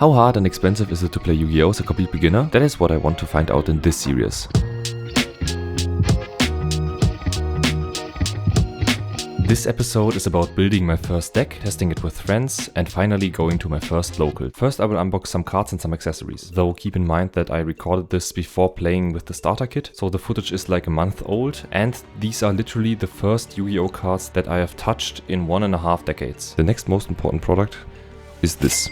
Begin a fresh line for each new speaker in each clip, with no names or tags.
How hard and expensive is it to play Yu-Gi-Oh! As a complete beginner? That is what I want to find out in this series. This episode is about building my first deck, testing it with friends, and finally going to my first local. First I will unbox some cards and some accessories, though keep in mind that I recorded this before playing with the starter kit, so the footage is like a month old, and these are literally the first Yu-Gi-Oh! Cards that I have touched in 1.5 decades. The next most important product is this.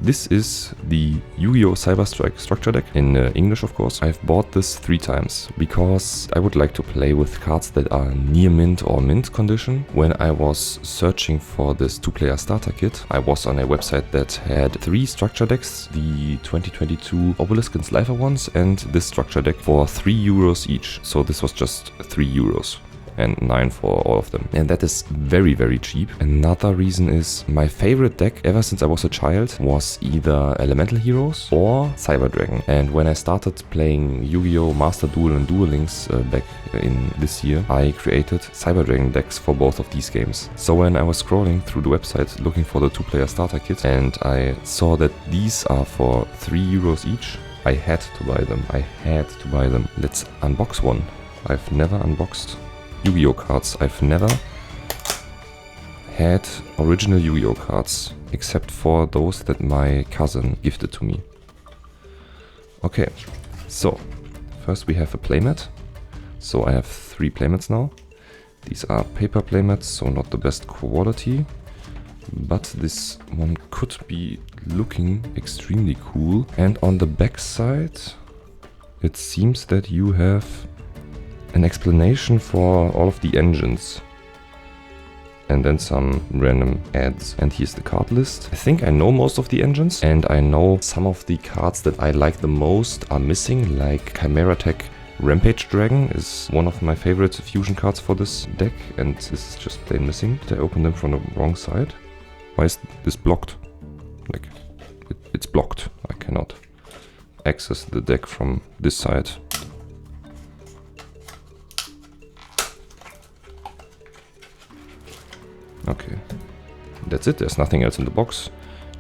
This is the Yu-Gi-Oh! Cyber Strike structure deck, in English of course. I've bought this 3 times, because I would like to play with cards that are near mint or mint condition. When I was searching for this 2-player starter kit, I was on a website that had 3 structure decks, the 2022 Obelisk and Slifer ones, and this structure deck for €3 each. So this was just €3. And 9 for all of them. And that is very, very cheap. Another reason is my favorite deck ever since I was a child was either Elemental Heroes or Cyber Dragon. And when I started playing Yu-Gi-Oh! Master Duel and Duel Links back in this year, I created Cyber Dragon decks for both of these games. So when I was scrolling through the website looking for the 2-player starter kit and I saw that these are for €3 each, I had to buy them. Let's unbox one. I've never unboxed Yu-Gi-Oh! Cards. I've never had original Yu-Gi-Oh! Cards, except for those that my cousin gifted to me. Okay, so first we have a playmat. So I have 3 playmats now. These are paper playmats, so not the best quality, but this one could be looking extremely cool. And on the back side, it seems that you have an explanation for all of the engines and then some random ads. And here's the card list. I think I know most of the engines and I know some of the cards that I like the most are missing, like Chimera Tech Rampage Dragon is one of my favorite fusion cards for this deck, and this is just plain missing. Did I open them from the wrong side? Why is this blocked? Like, it's blocked. I cannot access the deck from this side. Okay, that's it. There's nothing else in the box,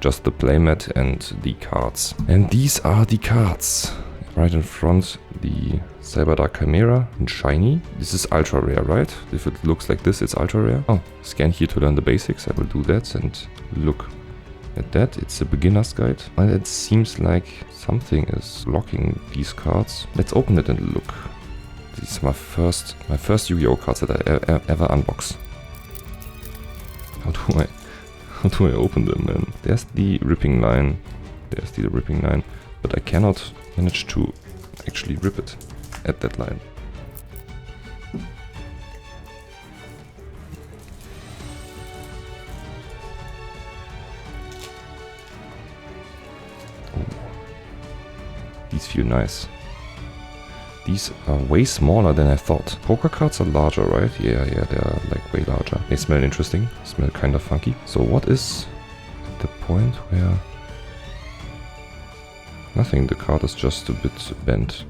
just the playmat and the cards. And these are the cards. Right in front, the Cyber Dark Chimera in shiny. This is ultra rare, right? If it looks like this, it's ultra rare. Oh, scan here to learn the basics. I will do that and look at that. It's a beginner's guide. And it seems like something is blocking these cards. Let's open it and look. These are my first Yu-Gi-Oh! Cards that I ever unbox. How do I open them, man? There's the ripping line. But I cannot manage to actually rip it at that line. Oh. These feel nice. These are way smaller than I thought. Poker cards are larger, right? Yeah, they're like way larger. They smell interesting, smell kind of funky. So what is at the point where... Nothing, the card is just a bit bent.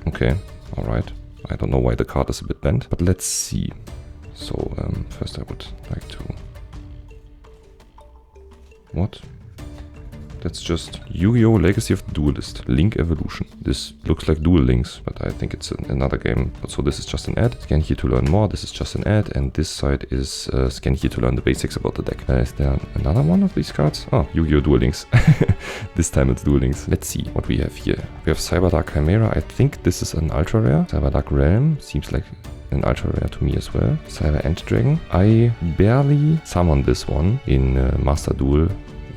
Okay, alright. I don't know why the card is a bit bent, but let's see. So first I would like to... What? That's just Yu-Gi-Oh! Legacy of the Duelist, Link Evolution. This looks like Duel Links, but I think it's another game. So this is just an ad. Scan here to learn more. This is just an ad. And this side is scan here to learn the basics about the deck. Is there another one of these cards? Oh, Yu-Gi-Oh! Duel Links. This time it's Duel Links. Let's see what we have here. We have Cyber Dark Chimera. I think this is an ultra rare. Cyber Dark Realm seems like an ultra rare to me as well. Cyber End Dragon. I barely summoned this one in Master Duel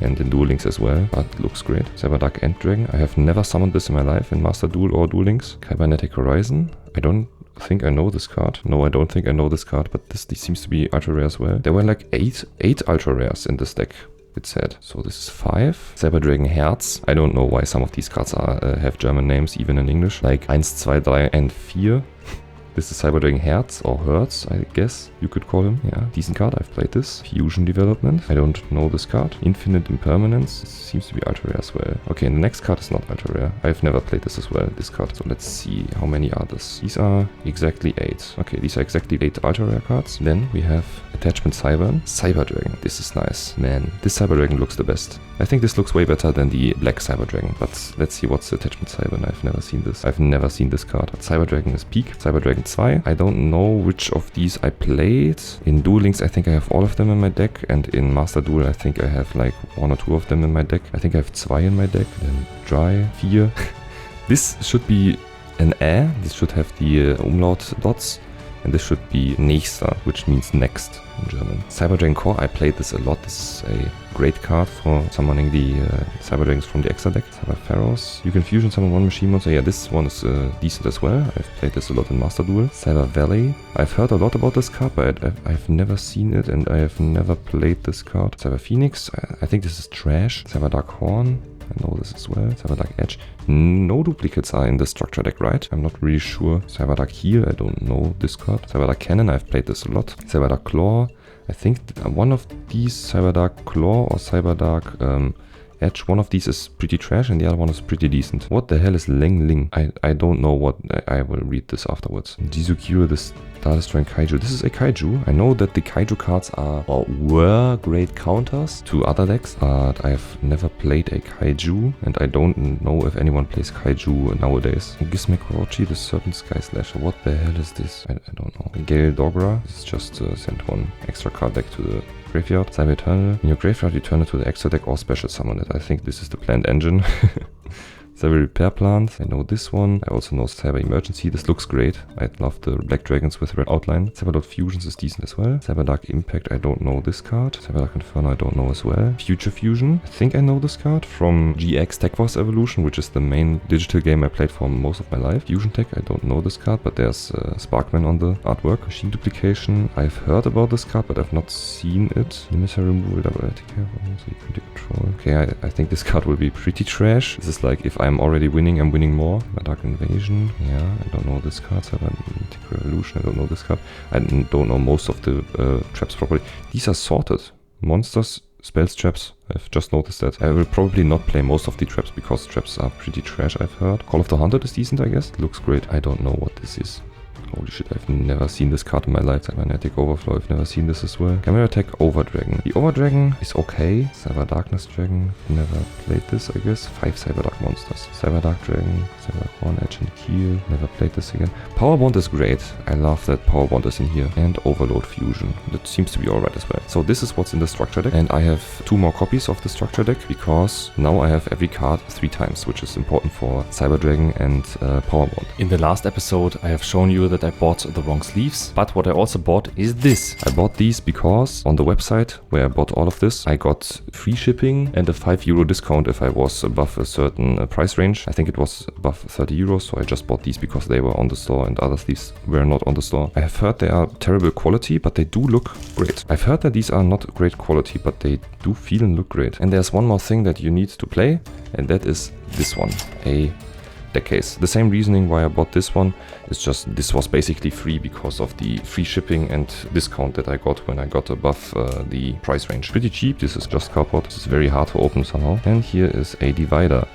and in Duel Links as well, but looks great. Cyber Dark End Dragon. I have never summoned this in my life in Master Duel or Duel Links. Cybernetic Horizon. I don't think I know this card. No, I don't think I know this card, but this seems to be ultra rare as well. There were like 8 ultra rares in this deck, it said. So this is 5. Cyber Dragon Herz. I don't know why some of these cards have German names, even in English. Like 1, 2, 3 and 4. This is Cyber Dragon Herz or Hertz, I guess you could call him. Yeah, decent card. I've played this. Fusion Development. I don't know this card. Infinite Impermanence. Seems to be ultra rare as well. Okay, and the next card is not ultra rare. I've never played this as well, this card. So let's see how many are this. These are exactly 8. Okay, these are exactly 8 ultra rare cards. Then we have Attachment Cybern. Cyber Dragon. This is nice. Man, this Cyber Dragon looks the best. I think this looks way better than the Black Cyber Dragon. But let's see what's the Attachment Cybern. I've never seen this. I've never seen this card. Cyber Dragon is peak. Cyber Dragon 2. I don't know which of these I played. In Duel Links, I think I have all of them in my deck. And in Master Duel, I think I have like 1 or 2 of them in my deck. I think I have 2 in my deck. Then Dry 4. This should be an Ä. This should have the Umlaut dots. And this should be Nächster, which means next in German. Cyber Dragon Core, I played this a lot. This is a great card for summoning the Cyber Dragons from the extra deck. Cyber Pharaohs. You can fusion summon 1 machine monster. Yeah, this one is decent as well. I've played this a lot in Master Duel. Cyber Valley. I've heard a lot about this card, but I've never seen it and I have never played this card. Cyber Phoenix. I think this is trash. Cyber Dark Horn. I know this as well. Cyber Dark Edge. No duplicates are in the structure deck, right? I'm not really sure. Cyber Dark Heal. I don't know this card. Cyber Dark Cannon. I've played this a lot. Cyber Dark Claw. I think one of these, Cyber Dark Claw or Cyber Dark Edge, one of these is pretty trash and the other one is pretty decent. What the hell is Ling Ling? I don't know what. I will read this afterwards. Jizukiro, the Star Destroying Kaiju. This is a Kaiju. I know that the Kaiju cards are or were great counters to other decks, but I've never played a Kaiju and I don't know if anyone plays Kaiju nowadays. Gizmek Orochi, the Serpent Sky Slasher. What the hell is this? I don't know. Gale Dogra. This is just send 1 extra card deck to the graveyard. Cyber Eternal. In your graveyard, you turn it to the extra deck or special summon it. I think this is the planned engine. Cyber Repair Plant. I know this one. I also know Cyber Emergency. This looks great. I love the black dragons with red outline. Cyber Lord Fusions is decent as well. Cyber Dark Impact. I don't know this card. Cyber Dark Inferno. I don't know as well. Future Fusion. I think I know this card from GX Tech Wars Evolution, which is the main digital game I played for most of my life. Fusion Tech. I don't know this card, but there's Sparkman on the artwork. Machine Duplication. I've heard about this card, but I've not seen it. Limiter Removal. Double attack. So you can control. Okay, I think this card will be pretty trash. This is like if I'm already winning, I'm winning more. Dark Invasion. Yeah, I don't know this card. Cyber Revolution. I don't know this card. I don't know most of the traps properly. These are sorted. Monsters, spells, traps. I've just noticed that. I will probably not play most of the traps because traps are pretty trash, I've heard. Call of the Hunted is decent, I guess. It looks great. I don't know what this is. Holy shit, I've never seen this card in my life. Cybernetic Overflow, I've never seen this as well. Camera Attack Overdragon. The Overdragon is okay. Cyber Darkness Dragon, never played this, I guess. 5 Cyber Dark monsters. Cyber Dark Dragon, Cyber Dark Horn, Edge and Keel. Never played this again. Power Bond is great. I love that Power Bond is in here. And Overload Fusion. That seems to be alright as well. So this is what's in the structure deck. And I have 2 more copies of the structure deck because now I have every card 3 times, which is important for Cyber Dragon and Power Bond. In the last episode, I have shown you that I bought the wrong sleeves, but what I also bought is this. I bought these because on the website where I bought all of this, I got free shipping and a €5 discount if I was above a certain price range. I think it was above 30 euros, so I just bought these because they were on the store and other sleeves were not on the store. I have heard they are terrible quality, but they do look great. I've heard that these are not great quality, but they do feel and look great. And there's one more thing that you need to play, and that is this one, a deck case. The same reasoning why I bought this one is just this was basically free because of the free shipping and discount that I got when I got above the price range. Pretty cheap. This is just cardboard. This is very hard to open somehow. And here is a divider.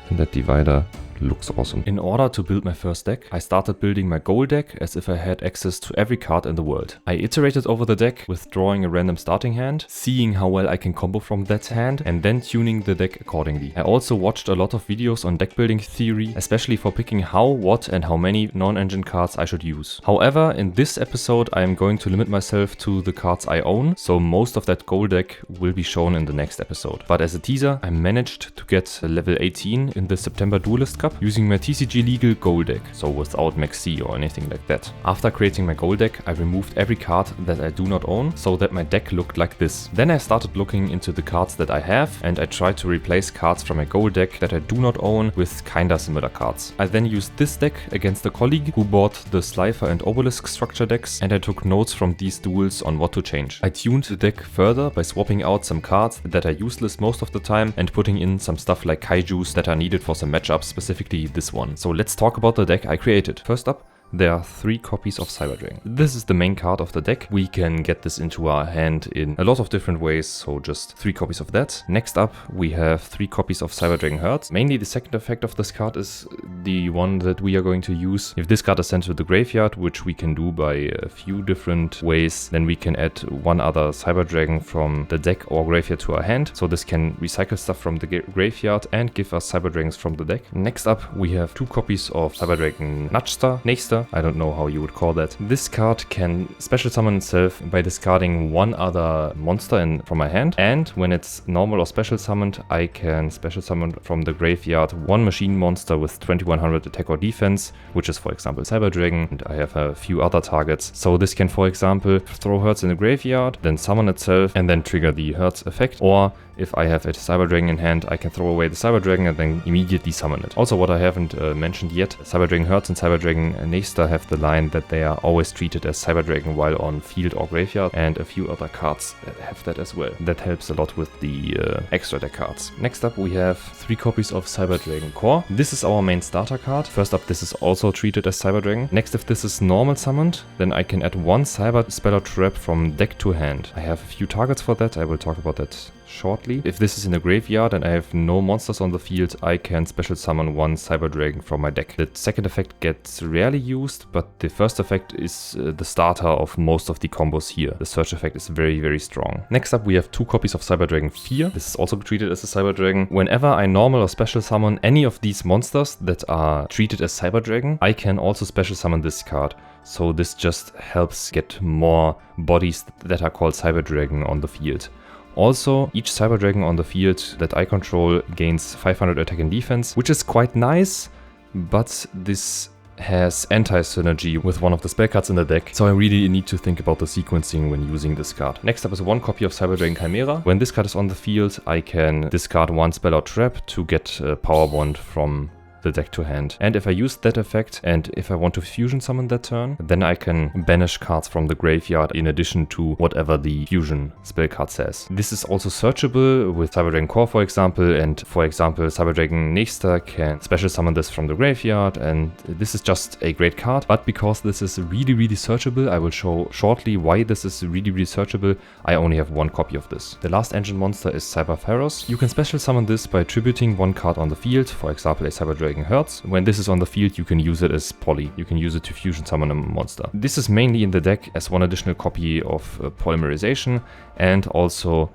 And that divider looks awesome. In order to build my first deck, I started building my goal deck as if I had access to every card in the world. I iterated over the deck with drawing a random starting hand, seeing how well I can combo from that hand, and then tuning the deck accordingly. I also watched a lot of videos on deck building theory, especially for picking how, what, and how many non-engine cards I should use. However, in this episode, I am going to limit myself to the cards I own, so most of that goal deck will be shown in the next episode. But as a teaser, I managed to get level 18 in the September Duelist Cup using my TCG legal goal deck, so without Max C or anything like that. After creating my goal deck, I removed every card that I do not own, so that my deck looked like this. Then I started looking into the cards that I have, and I tried to replace cards from my goal deck that I do not own with kinda similar cards. I then used this deck against a colleague who bought the Slifer and Obelisk structure decks, and I took notes from these duels on what to change. I tuned the deck further by swapping out some cards that are useless most of the time and putting in some stuff like Kaijus that are needed for some matchups, specifically this one. So let's talk about the deck I created. First up, there are 3 copies of Cyberdragon. This is the main card of the deck. We can get this into our hand in a lot of different ways, so just 3 copies of that. Next up, we have 3 copies of Cyberdragon Hertz. Mainly the second effect of this card is the one that we are going to use. If this card is sent to the graveyard, which we can do by a few different ways, then we can add 1 other Cyberdragon from the deck or graveyard to our hand. So this can recycle stuff from the graveyard and give us Cyberdragons from the deck. Next up, we have 2 copies of Cyberdragon Nexter. I don't know how you would call that. This card can special summon itself by discarding 1 other monster from my hand, and when it's normal or special summoned, I can special summon from the graveyard 1 machine monster with 2100 attack or defense, which is for example Cyberdragon, and I have a few other targets. So this can for example throw Hertz in the graveyard, then summon itself and then trigger the Hertz effect, or if I have a Cyberdragon in hand, I can throw away the Cyberdragon and then immediately summon it. Also, what I haven't mentioned yet, Cyberdragon Hertz and Cyberdragon Nexter have the line that they are always treated as Cyberdragon while on field or graveyard, and a few other cards that have that as well. That helps a lot with the extra deck cards. Next up, we have 3 copies of Cyberdragon Core. This is our main starter card. First up, this is also treated as Cyberdragon. Next, if this is normal summoned, then I can add 1 Cyber Spell or Trap from deck to hand. I have a few targets for that. I will talk about that shortly. If this is in the graveyard and I have no monsters on the field, I can special summon 1 Cyberdragon from my deck. The second effect gets rarely used, but the first effect is the starter of most of the combos here. The search effect is very, very strong. Next up, we have 2 copies of Cyberdragon Fear. This is also treated as a Cyberdragon. Whenever I normal or special summon any of these monsters that are treated as Cyberdragon, I can also special summon this card. So this just helps get more bodies that are called Cyberdragon on the field. Also, each Cyberdragon on the field that I control gains 500 attack and defense, which is quite nice, but this has anti-synergy with one of the spell cards in the deck, so I really need to think about the sequencing when using this card. Next up is 1 copy of Cyberdragon Chimera. When this card is on the field, I can discard 1 spell or trap to get a power bond from the deck to hand. And if I use that effect and if I want to fusion summon that turn, then I can banish cards from the graveyard in addition to whatever the fusion spell card says. This is also searchable with Cyberdragon Core, for example, and for example Cyberdragon Nexter can special summon this from the graveyard, and this is just a great card. But because this is really, really searchable, I will show shortly why this is really, really searchable. I only have 1 copy of this. The last engine monster is Cyber Pharaohs. You can special summon this by tributing 1 card on the field, for example a Cyberdragon Hertz. When this is on the field, you can use it as poly. You can use it to fusion summon a monster. This is mainly in the deck as 1 additional copy of polymerization, and also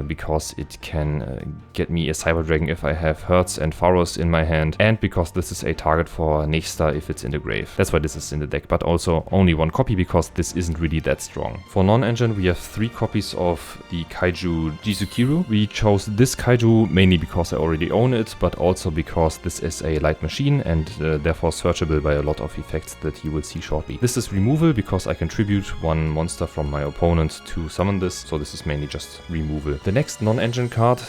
because it can get me a Cyberdragon if I have Hertz and Pharaohs in my hand, and because this is a target for Nexter if it's in the grave. That's why this is in the deck, but also only 1 copy because this isn't really that strong. For non-engine, we have 3 copies of the Kaiju Jizukiru. We chose this Kaiju mainly because I already own it, but also because this is a light machine and therefore searchable by a lot of effects that you will see shortly. This is removal because I can tribute 1 monster from my opponent to summon this, so this is mainly just removal. The next non-engine card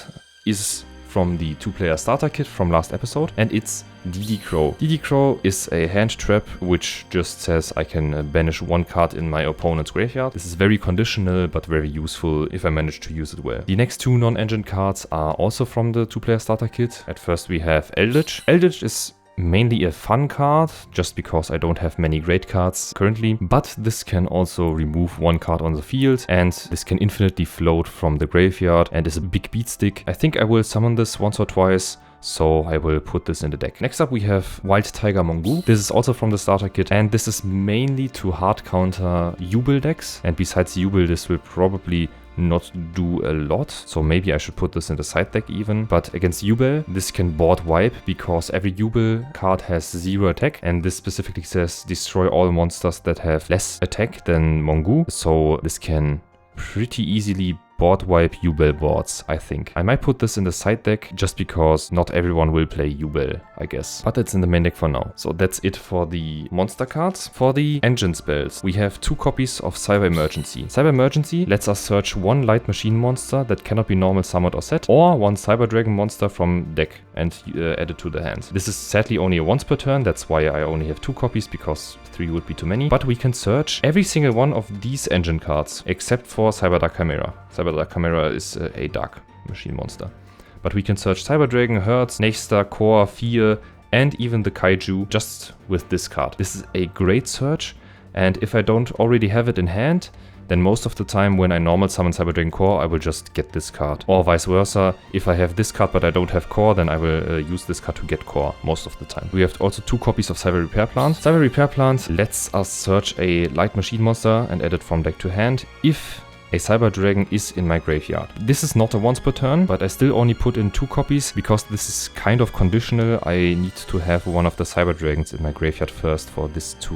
is from the 2-player starter kit from last episode, and it's DD Crow. DD Crow is a hand trap which just says I can banish 1 card in my opponent's graveyard. This is very conditional but very useful if I manage to use it well. The next 2 non-engine cards are also from the 2-player starter kit. At first we have Eldritch. Eldritch is mainly a fun card, just because I don't have many great cards currently, but this can also remove 1 card on the field, and this can infinitely float from the graveyard and is a big beat stick. I think I will summon this once or twice, so I will put this in the deck. Next up we have Wild Tiger Mongu. This is also from the starter kit, and this is mainly to hard counter Jubel decks, and besides Jubel this will probably not do a lot, so maybe I should put this in the side deck even. But against Jubel, this can board wipe because every Jubel card has 0 attack, and this specifically says destroy all monsters that have less attack than Mongu, so this can pretty easily board wipe Jubel boards, I think. I might put this in the side deck just because not everyone will play Jubel, I guess. But it's in the main deck for now. So that's it for the monster cards. For the engine spells, we have 2 copies of Cyber Emergency. Cyber Emergency lets us search 1 light machine monster that cannot be normal summoned or set, or 1 Cyber Dragon monster from deck and add it to the hand. This is sadly only a once per turn, that's why I only have 2 copies, because 3 would be too many. But we can search every single one of these engine cards, except for Cyber Dark Chimera. Cyber Dark Chimera is a dark machine monster. But we can search Cyberdragon, Hertz, Nexter, Core, Fear, and even the Kaiju just with this card. This is a great search, and if I don't already have it in hand, then most of the time when I normal summon Cyber Dragon Core, I will just get this card. Or vice versa, if I have this card but I don't have Core, then I will use this card to get Core most of the time. We have also 2 copies of Cyber Repair Plant. Cyber Repair Plant lets us search a light machine monster and add it from deck to hand if a Cyber Dragon is in my graveyard. This is not a once per turn, but I still only put in 2 copies because this is kind of conditional. I need to have one of the Cyber Dragons in my graveyard first for this to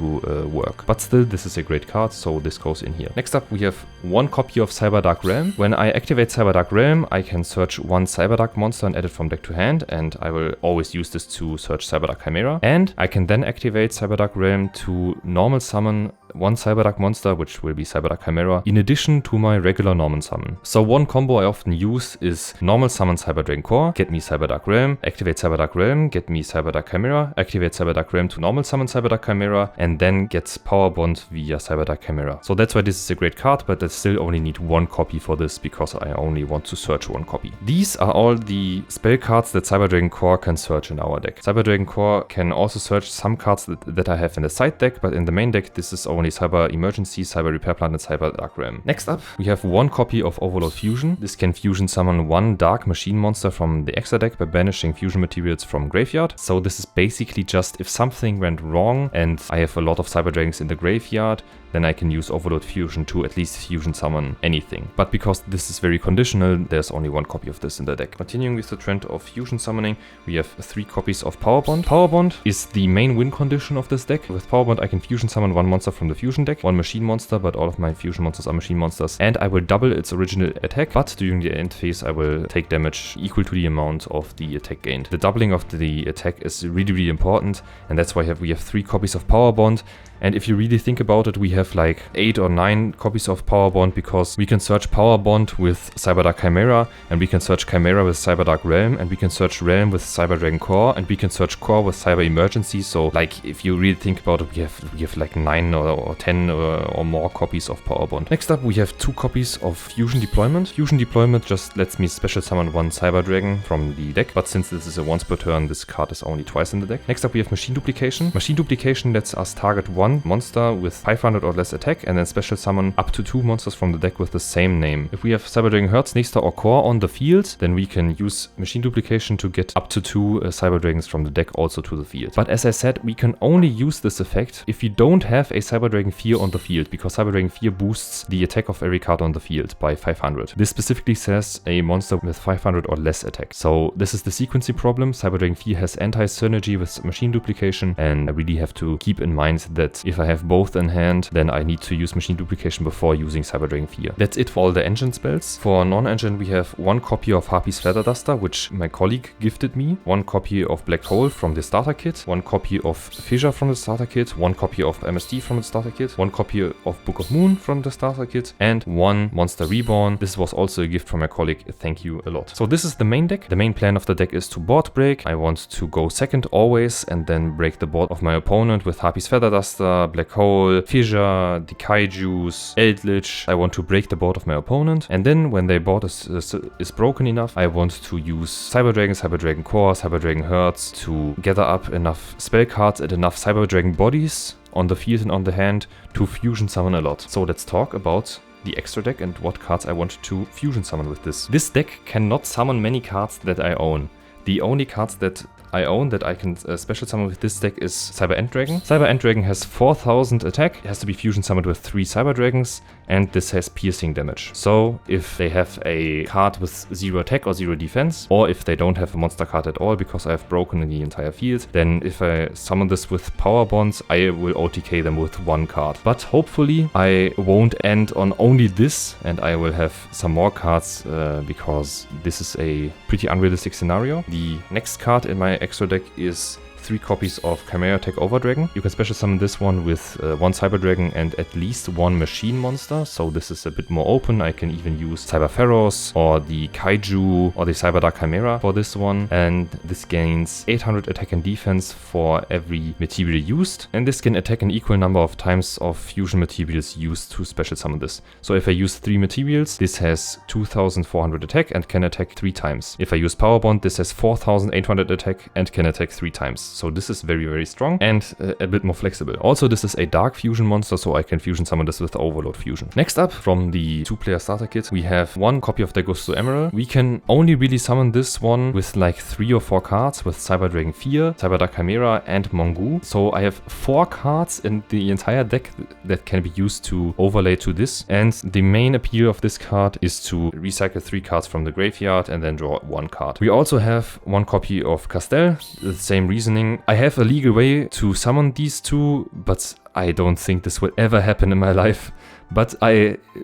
work. But still, this is a great card, so this goes in here. Next up, we have 1 copy of Cyber Dark Realm. When I activate Cyber Dark Realm, I can search 1 Cyber Dark monster and add it from deck to hand, and I will always use this to search Cyber Dark Chimera. And I can then activate Cyber Dark Realm to normal summon 1 Cyber Dark monster, which will be Cyber Dark Chimera, in addition to my regular normal summon. So one combo I often use is normal summon Cyber Dragon Core, get me Cyber Dark Realm, activate Cyber Dark Realm, get me Cyber Dark Chimera, activate Cyber Dark Realm to normal summon Cyber Dark Chimera, and then get Power Bond via Cyber Dark Chimera. So that's why this is a great card, but I still only need 1 copy for this because I only want to search 1 copy. These are all the spell cards that Cyber Dragon Core can search in our deck. Cyber Dragon Core can also search some cards that I have in the side deck, but in the main deck this is only Cyber Emergency, Cyber Repair Plant, and Cyber Dark Realm. Next up, we have 1 copy of Overload Fusion. This can fusion summon 1 Dark Machine monster from the extra deck by banishing fusion materials from graveyard. So this is basically just if something went wrong and I have a lot of Cyber Dragons in the graveyard, then I can use Overload Fusion to at least fusion summon anything. But because this is very conditional, there's only 1 copy of this in the deck. Continuing with the trend of fusion summoning, we have 3 copies of Power Bond. Power Bond is the main win condition of this deck. With Power Bond, I can fusion summon 1 monster from the fusion deck, 1 machine monster, but all of my fusion monsters are machine monsters, and I will double its original attack, but during the end phase I will take damage equal to the amount of the attack gained. The doubling of the attack is really important, and that's why we have 3 copies of Power Bond. And if you really think about it, we have like 8 or 9 copies of Power Bond because we can search Power Bond with Cyber Dark Chimera, and we can search Chimera with Cyber Dark Realm, and we can search Realm with Cyber Dragon Core, and we can search Core with Cyber Emergency. So like if you really think about it, we have like 9 or 10 or more copies of Power Bond. Next up, we have 2 copies of Fusion Deployment. Fusion Deployment just lets me special summon 1 Cyber Dragon from the deck, but since this is a once per turn, this card is only twice in the deck. Next up, we have Machine Duplication. Machine Duplication lets us target 1 monster with 500 or less attack and then special summon up to 2 monsters from the deck with the same name. If we have Cyber Dragon Hertz, Nexta or Core on the field, then we can use Machine Duplication to get up to 2 Cyber Dragons from the deck also to the field. But as I said, we can only use this effect if you don't have a Cyber Dragon Fear on the field, because Cyber Dragon Fear boosts the attack of every card on the field by 500. This specifically says a monster with 500 or less attack. So this is the sequencing problem. Cyber Dragon Fear has anti-synergy with Machine Duplication, and I really have to keep in mind that if I have both in hand, then I need to use Machine Duplication before using Cyber Dragon Fear. That's it for all the engine spells. For non-engine, we have 1 copy of Harpy's Feather Duster, which my colleague gifted me, 1 copy of Black Hole from the starter kit, 1 copy of Fissure from the starter kit, 1 copy of MSD from the starter kit, 1 copy of Book of Moon from the starter kit, and 1 Monster Reborn. This was also a gift from my colleague. Thank you a lot. So this is the main deck. The main plan of the deck is to board break. I want to go second always and then break the board of my opponent with Harpy's Feather Duster, Black Hole, Fissure, the Kaijus, Eldritch. I want to break the board of my opponent, and then when their board is broken enough, I want to use Cyber Dragon, Cyber Dragon Core, Cyber Dragon Hertz to gather up enough spell cards and enough Cyber Dragon bodies on the field and on the hand to fusion summon a lot. So let's talk about the extra deck and what cards I want to fusion summon with this. This deck cannot summon many cards that I own. The only cards that I own that I can special summon with this deck is Cyber End Dragon. Cyber End Dragon has 4000 attack, it has to be fusion summoned with 3 Cyber Dragons, and this has piercing damage. So if they have a card with 0 attack or 0 defense, or if they don't have a monster card at all because I have broken the entire field, then if I summon this with Power Bonds, I will OTK them with 1 card. But hopefully I won't end on only this, and I will have some more cards because this is a pretty unrealistic scenario. The next card in my extra deck is 3 copies of Chimera Tech Overdragon. You can special summon this one with 1 Cyber Dragon and at least 1 machine monster, so this is a bit more open. I can even use Cyber Pharaohs or the Kaiju or the Cyber Dark Chimera for this one, and this gains 800 attack and defense for every material used, and this can attack an equal number of times of fusion materials used to special summon this. So if I use 3 materials, this has 2400 attack and can attack 3 times. If I use Power Bond, this has 4800 attack and can attack 3 times. So this is very, very strong and a bit more flexible. Also, this is a dark fusion monster, so I can fusion summon this with Overload Fusion. Next up, from the 2-player starter kit, we have one copy of Degusto Emerald. We can only really summon this one with like 3 or 4 cards with Cyber Dragon 4, Cyber Dark Chimera, and Mongu. So I have 4 cards in the entire deck that can be used to overlay to this. And the main appeal of this card is to recycle 3 cards from the graveyard and then draw 1 card. We also have one copy of Castel, the same reasoning. I have a legal way to summon these 2, but I don't think this will ever happen in my life. But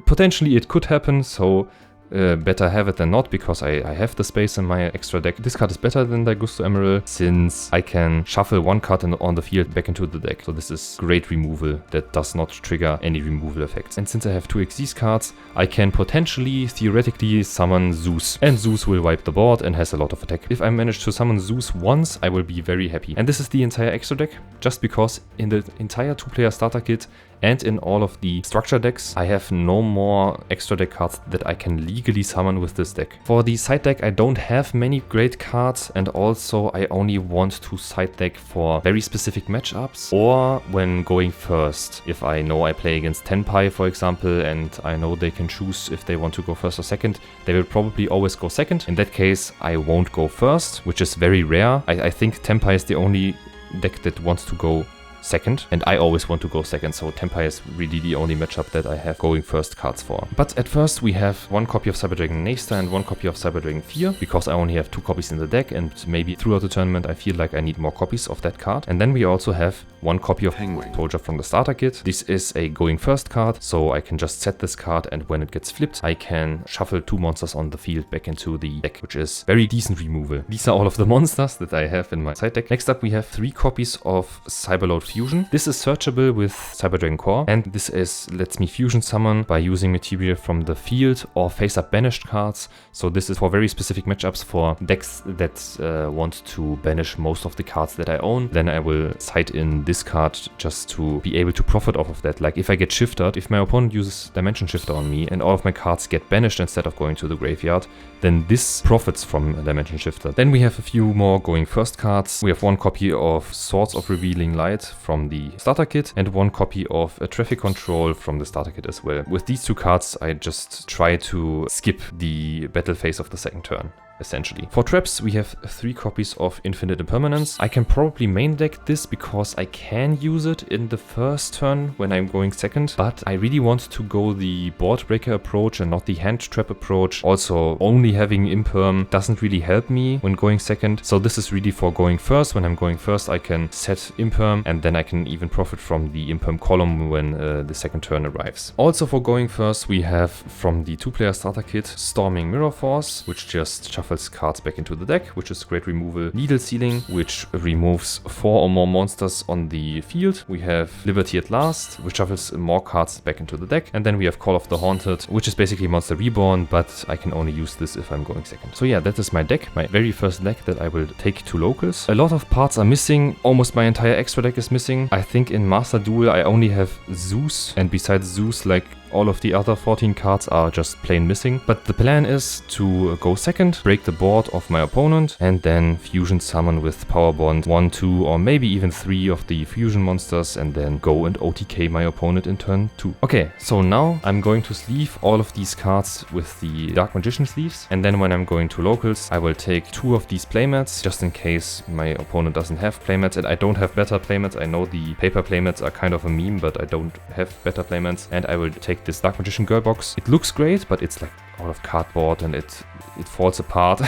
potentially it could happen, so better have it than not, because I have the space in my extra deck. This card is better than Degusto Emerald since I can shuffle 1 card on the field back into the deck. So this is great removal that does not trigger any removal effects. And since I have 2 Xyz cards, I can potentially, theoretically, summon Zeus. And Zeus will wipe the board and has a lot of attack. If I manage to summon Zeus once, I will be very happy. And this is the entire extra deck, just because in the entire 2-player starter kit and in all of the structure decks, I have no more extra deck cards that I can legally summon with this deck. For the side deck, I don't have many great cards, and also I only want to side deck for very specific matchups or when going first. If I know I play against Tenpai, for example, and I know they can choose if they want to go first or second, they will probably always go second. In that case, I won't go first, which is very rare. I think Tenpai is the only deck that wants to go second, and I always want to go second, so Tenpai is really the only matchup that I have going first cards for. But at first we have 1 copy of Cyber Dragon Naesta and 1 copy of Cyber Dragon 4, because I only have 2 copies in the deck, and maybe throughout the tournament I feel like I need more copies of that card. And then we also have 1 copy of Penguin Soldier from the starter kit. This is a going first card, so I can just set this card, and when it gets flipped, I can shuffle 2 monsters on the field back into the deck, which is very decent removal. These are all of the monsters that I have in my side deck. Next up we have 3 copies of Cyberload Fusion. This is searchable with Cyber Dragon Core, and this lets me fusion summon by using material from the field or face up banished cards. So this is for very specific matchups for decks that want to banish most of the cards that I own. Then I will side in this card just to be able to profit off of that. Like if I get shifted, if my opponent uses Dimension Shifter on me and all of my cards get banished instead of going to the graveyard, then this profits from Dimension Shifter. Then we have a few more going first cards. We have 1 copy of Swords of Revealing Light from the starter kit and 1 copy of a Traffic Control from the starter kit as well. With these 2 cards, I just try to skip the battle phase of the second turn, essentially. For traps, we have 3 copies of Infinite Impermanence. I can probably main deck this because I can use it in the first turn when I'm going second, but I really want to go the board breaker approach and not the hand trap approach. Also, only having Imperm doesn't really help me when going second, so this is really for going first. When I'm going first, I can set Imperm, and then I can even profit from the Imperm column when the second turn arrives. Also for going first, we have from the 2-player starter kit Storming Mirror Force, which just shuffles cards back into the deck, which is great removal. Needle Sealing, which removes 4 or more monsters on the field. We have Liberty at Last, which shuffles more cards back into the deck. And then we have Call of the Haunted, which is basically Monster Reborn, but I can only use this if I'm going second. So yeah, that is my deck, my very first deck that I will take to locals. A lot of parts are missing. Almost my entire extra deck is missing. I think in Master Duel I only have Zeus, and besides Zeus, like all of the other 14 cards are just plain missing. But the plan is to go second, break the board of my opponent, and then fusion summon with Power Bond 1, 2, or maybe even 3 of the fusion monsters, and then go and OTK my opponent in turn 2. Okay, so now I'm going to sleeve all of these cards with the Dark Magician sleeves, and then when I'm going to locals, I will take 2 of these playmats, just in case my opponent doesn't have playmats, and I don't have better playmats. I know the paper playmats are kind of a meme, but I don't have better playmats, and I will take this Dark Magician Girl box. It looks great, but it's like out of cardboard and it falls apart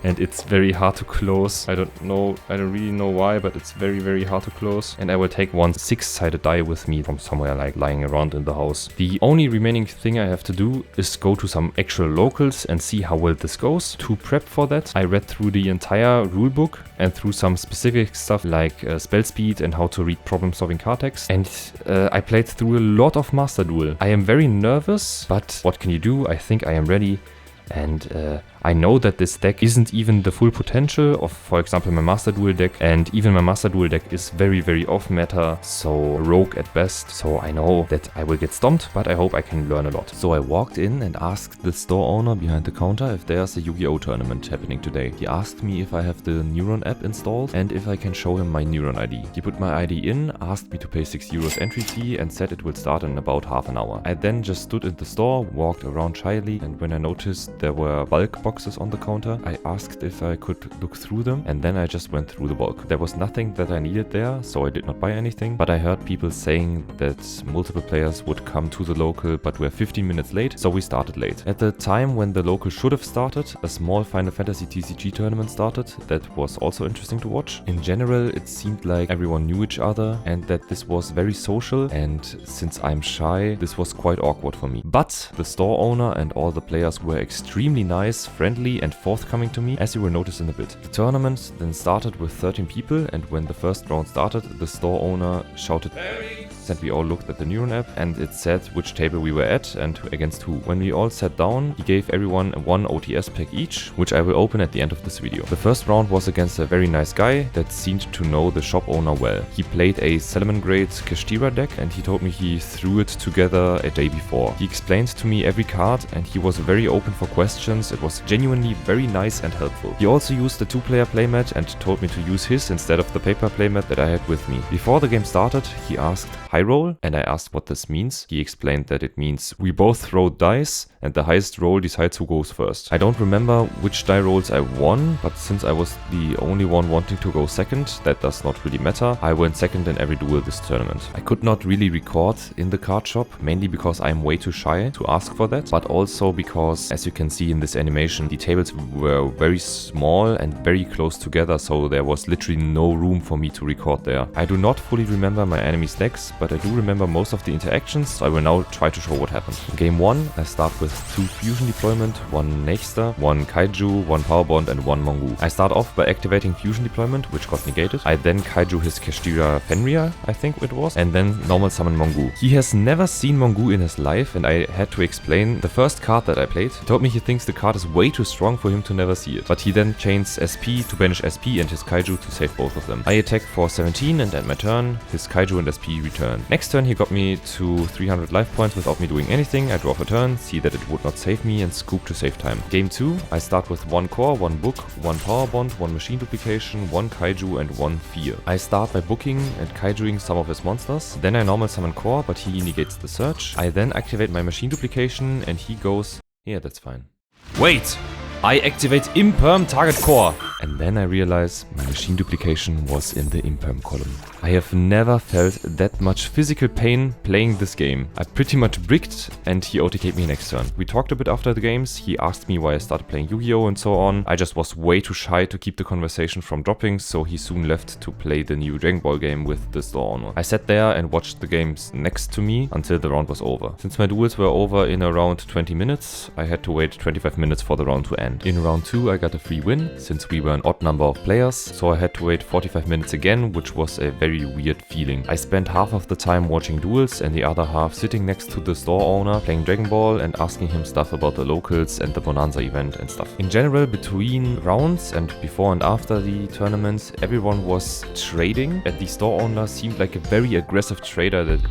and it's very hard to close. I don't really know why, but it's very, very hard to close. And I will take 1 6-sided die with me from somewhere like lying around in the house. The only remaining thing I have to do is go to some actual locals and see how well this goes. To prep for that, I read through the entire rulebook and through some specific stuff like spell speed and how to read problem-solving card text. And I played through a lot of Master Duel. I am very nervous, but what can you do? I think I am ready. And I know that this deck isn't even the full potential of, for example, my Master Duel deck, and even my Master Duel deck is very off meta, so rogue at best, so I know that I will get stomped, but I hope I can learn a lot. So I walked in and asked the store owner behind the counter if there's a Yu-Gi-Oh tournament happening today. He asked me if I have the Neuron app installed and if I can show him my Neuron ID. He put my ID in, asked me to pay 6 euros entry fee and said it will start in about half an hour. I then just stood in the store, walked around shyly, and when I noticed there were bulk boxes on the counter, I asked if I could look through them, and then I just went through the bulk. There was nothing that I needed there, so I did not buy anything, but I heard people saying that multiple players would come to the local but were 15 minutes late, so we started late. At the time when the local should have started, a small Final Fantasy TCG tournament started that was also interesting to watch. In general, it seemed like everyone knew each other and that this was very social, and since I'm shy, this was quite awkward for me. But the store owner and all the players were extremely nice, friendly and forthcoming to me, as you will notice in a bit. The tournament then started with 13 people, and when the first round started, the store owner shouted and we all looked at the Neuron app and it said which table we were at and against who. When we all sat down, he gave everyone one OTS pack each, which I will open at the end of this video. The first round was against a very nice guy that seemed to know the shop owner well. He played a Salomon Grade Kashtira deck and he told me he threw it together a day before. He explained to me every card and he was very open for questions. It was genuinely very nice and helpful. He also used the 2-player playmat and told me to use his instead of the paper playmat that I had with me. Before the game started, he asked high roll, and I asked what this means. He explained that it means we both throw dice and the highest roll decides who goes first. I don't remember which die rolls I won, but since I was the only one wanting to go second, that does not really matter. I went second in every duel this tournament. I could not really record in the card shop, mainly because I'm way too shy to ask for that, but also because, as you can see in this animation, the tables were very small and very close together, so there was literally no room for me to record there. I do not fully remember my enemy's decks, but I do remember most of the interactions, so I will now try to show what happened. In game 1, I start with 2 Fusion Deployment, 1 Nexter, 1 Kaiju, 1 Power Bond and 1 Mongu. I start off by activating Fusion Deployment, which got negated. I then Kaiju his Kashtira Fenrir, I think it was, and then normal summon Mongu. He has never seen Mongu in his life and I had to explain the first card that I played. He told me he thinks the card is way too strong for him to never see it, but he then chains SP to banish SP and his Kaiju to save both of them. I attack for 17 and end my turn. His Kaiju and SP return. Next turn he got me to 300 life points without me doing anything. I draw for turn, see that it would not save me and scoop to save time. Game 2, I start with 1 core, 1 book, 1 power bond, 1 machine duplication, 1 kaiju and 1 fear. I start by booking and kaijuing some of his monsters. Then I normal summon core, but he negates the search. I then activate my machine duplication and he goes, yeah, that's fine. Wait! I activate Imperm target core. And then I realize my machine duplication was in the Imperm column. I have never felt that much physical pain playing this game. I pretty much bricked and he OTK'd me next turn. We talked a bit after the games. He asked me why I started playing Yu-Gi-Oh and so on. I just was way too shy to keep the conversation from dropping, so he soon left to play the new Dragon Ball game with the store owner. I sat there and watched the games next to me until the round was over. Since my duels were over in around 20 minutes, I had to wait 25 minutes for the round to end. In round 2 I got a free win, since we were an odd number of players, so I had to wait 45 minutes again, which was a very weird feeling. I spent half of the time watching duels and the other half sitting next to the store owner, playing Dragon Ball and asking him stuff about the locals and the Bonanza event and stuff. In general, between rounds and before and after the tournaments, everyone was trading, and the store owner seemed like a very aggressive trader that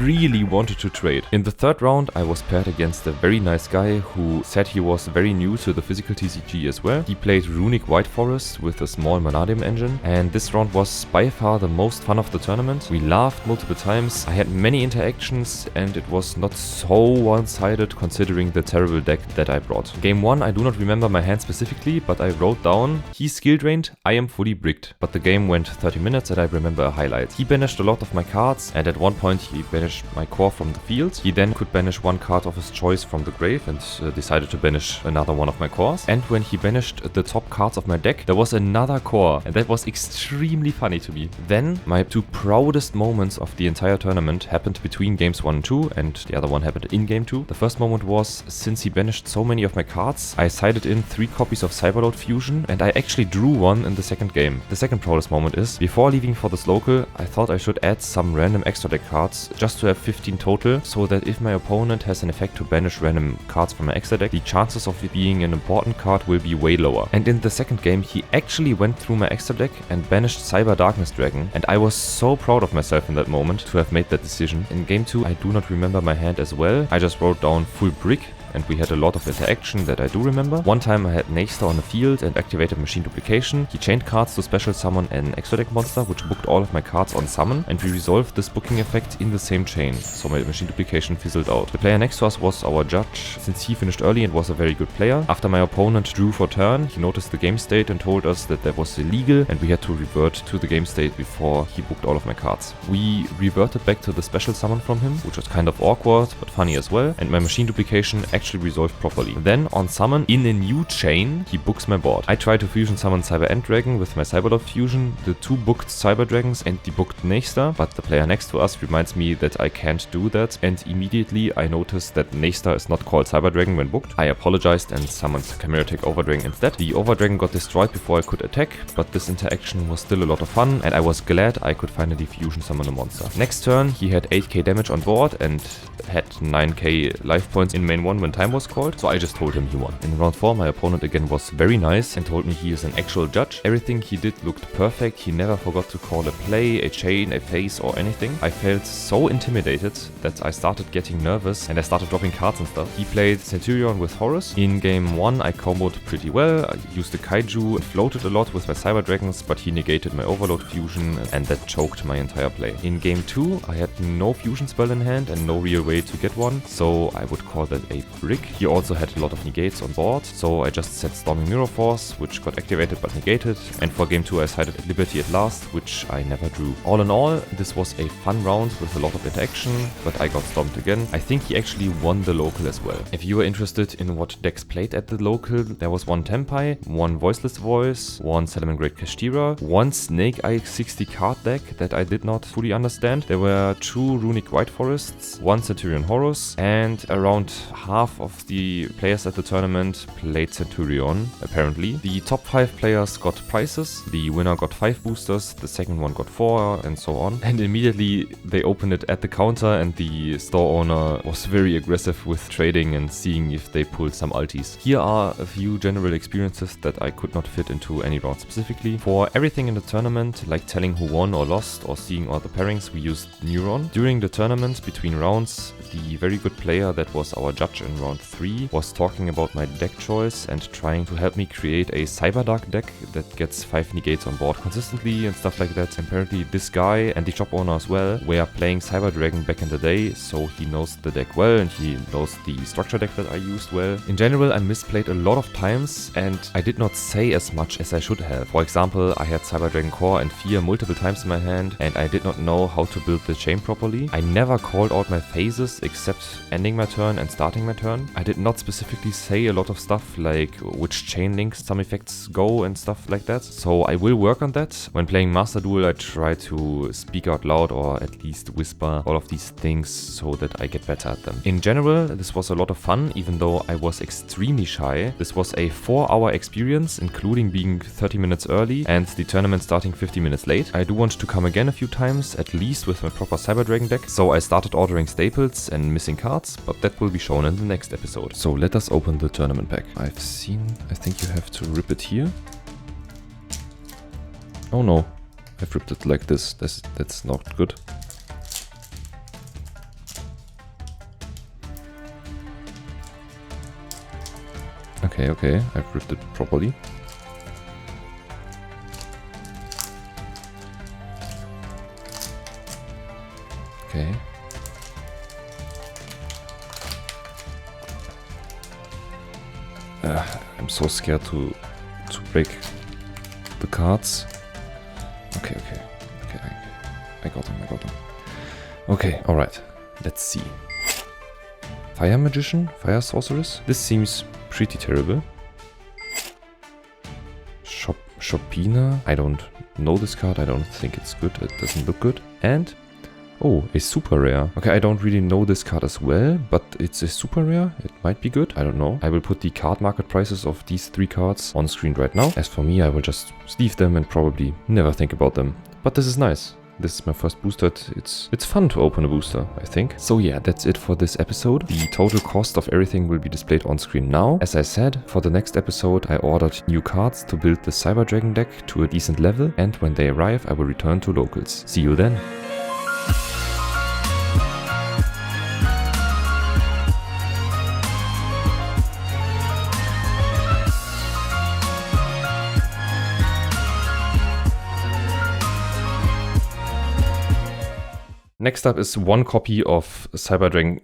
really wanted to trade. In the third round, I was paired against a very nice guy who said he was very new to the physical TCG as well. He played Runic White Forest with a small Monadium engine, and this round was by far the most fun of the tournament. We laughed multiple times, I had many interactions, and it was not so one-sided considering the terrible deck that I brought. Game 1, I do not remember my hand specifically, but I wrote down, he's skill drained, I am fully bricked. But the game went 30 minutes and I remember a highlight. He banished a lot of my cards, and at one point he banished my core from the field. He then could banish one card of his choice from the grave and decided to banish another one of my cores. And when he banished the top cards of my deck, there was another core, and that was extremely funny to me. Then my My two proudest moments of the entire tournament happened between games 1 and 2, and the other one happened in game 2. The first moment was, since he banished so many of my cards, I sided in 3 copies of Cyberlord Fusion, and I actually drew one in the second game. The second proudest moment is, before leaving for this local, I thought I should add some random extra deck cards, just to have 15 total, so that if my opponent has an effect to banish random cards from my extra deck, the chances of it being an important card will be way lower. And in the second game, he actually went through my extra deck and banished Cyber Darkness Dragon, and I was so proud of myself in that moment to have made that decision. In game 2, I do not remember my hand as well. I just wrote down full brick, and we had a lot of interaction that I do remember. One time I had Naystar on the field and activated Machine Duplication. He chained cards to special summon an extra deck monster, which booked all of my cards on summon, and we resolved this booking effect in the same chain, so my Machine Duplication fizzled out. The player next to us was our judge, since he finished early and was a very good player. After my opponent drew for turn, he noticed the game state and told us that that was illegal, and we had to revert to the game state before he booked all of my cards. We reverted back to the special summon from him, which was kind of awkward, but funny as well, and my Machine Duplication actually resolved properly. Then, on summon, in a new chain, he books my board. I tried to fusion summon Cyber End Dragon with my Cyberlord Fusion. The 2 booked Cyber Dragons and debugged Naystar, but the player next to us reminds me that I can't do that, and immediately I noticed that Naystar is not called Cyber Dragon when booked. I apologized and summoned Chimeritic Overdragon instead. The Overdragon got destroyed before I could attack, but this interaction was still a lot of fun, and I was glad I could finally fusion summon a monster. Next turn, he had 8k damage on board and had 9k life points in main 1 when time was called, so I just told him he won. In round 4, my opponent again was very nice and told me he is an actual judge. Everything he did looked perfect. He never forgot to call a play, a chain, a phase or anything. I felt so intimidated that I started getting nervous and I started dropping cards and stuff. He played Centurion with Horus. In game 1, I comboed pretty well. I used the Kaiju, floated a lot with my Cyber Dragons, but he negated my Overload Fusion and that choked my entire play. In game 2, I had no fusion spell in hand and no real way to get one, so I would call that a brick. He also had a lot of negates on board, so I just set Storming Mirror Force, which got activated but negated, and for game 2 I sided at Liberty at last, which I never drew. All in all, this was a fun round with a lot of interaction, but I got stomped again. I think he actually won the local as well. If you are interested in what decks played at the local, there was 1 Tempai, 1 Voiceless Voice, 1 Salamangreat Kashtira, 1 Snake Eye 60 card deck that I did not fully understand. There were 2 Runic White Forests, 1 Centurion Horus, and around half of the players at the tournament played Centurion, apparently. The top 5 players got prizes, the winner got 5 boosters, the second one got 4, and so on. And immediately they opened it at the counter and the store owner was very aggressive with trading and seeing if they pulled some altis. Here are a few general experiences that I could not fit into any round specifically. For everything in the tournament, like telling who won or lost or seeing all the pairings, we used Neuron. During the tournament, between rounds, the very good player that was our judge in round 3 was talking about my deck choice and trying to help me create a Cyberdark deck that gets 5 negates on board consistently and stuff like that. Apparently this guy and the shop owner as well were playing Cyber Dragon back in the day, so he knows the deck well and he knows the structure deck that I used well. In general, I misplayed a lot of times and I did not say as much as I should have. For example, I had Cyber Dragon Core and Fear multiple times in my hand and I did not know how to build the chain properly. I never called out my phases except ending my turn and starting my turn. I did not specifically say a lot of stuff like which chain links some effects go and stuff like that, so I will work on that. When playing Master Duel, I try to speak out loud or at least whisper all of these things so that I get better at them. In general, this was a lot of fun, even though I was extremely shy. This was a 4-hour experience, including being 30 minutes early and the tournament starting 50 minutes late. I do want to come again a few times, at least with my proper Cyber Dragon deck, so I started ordering staples and missing cards, but that will be shown in the next episode. So let us open the tournament pack. I think you have to rip it here. Oh no, I've ripped it like this. That's not good. Okay, I've ripped it properly. Okay. I'm so scared to break the cards. Okay, I got him. Okay, alright, let's see. Fire Magician, Fire Sorceress. This seems pretty terrible. Shopina. I don't know this card. I don't think it's good. It doesn't look good. And oh, a super rare. Okay, I don't really know this card as well, but it's a super rare. It might be good. I don't know. I will put the card market prices of these 3 cards on screen right now. As for me, I will just sleeve them and probably never think about them. But this is nice. This is my first booster. It's fun to open a booster, I think. So yeah, that's it for this episode. The total cost of everything will be displayed on screen now. As I said, for the next episode, I ordered new cards to build the Cyber Dragon deck to a decent level, and when they arrive, I will return to locals. See you then. Next up is 1 copy of Cyber Dragon.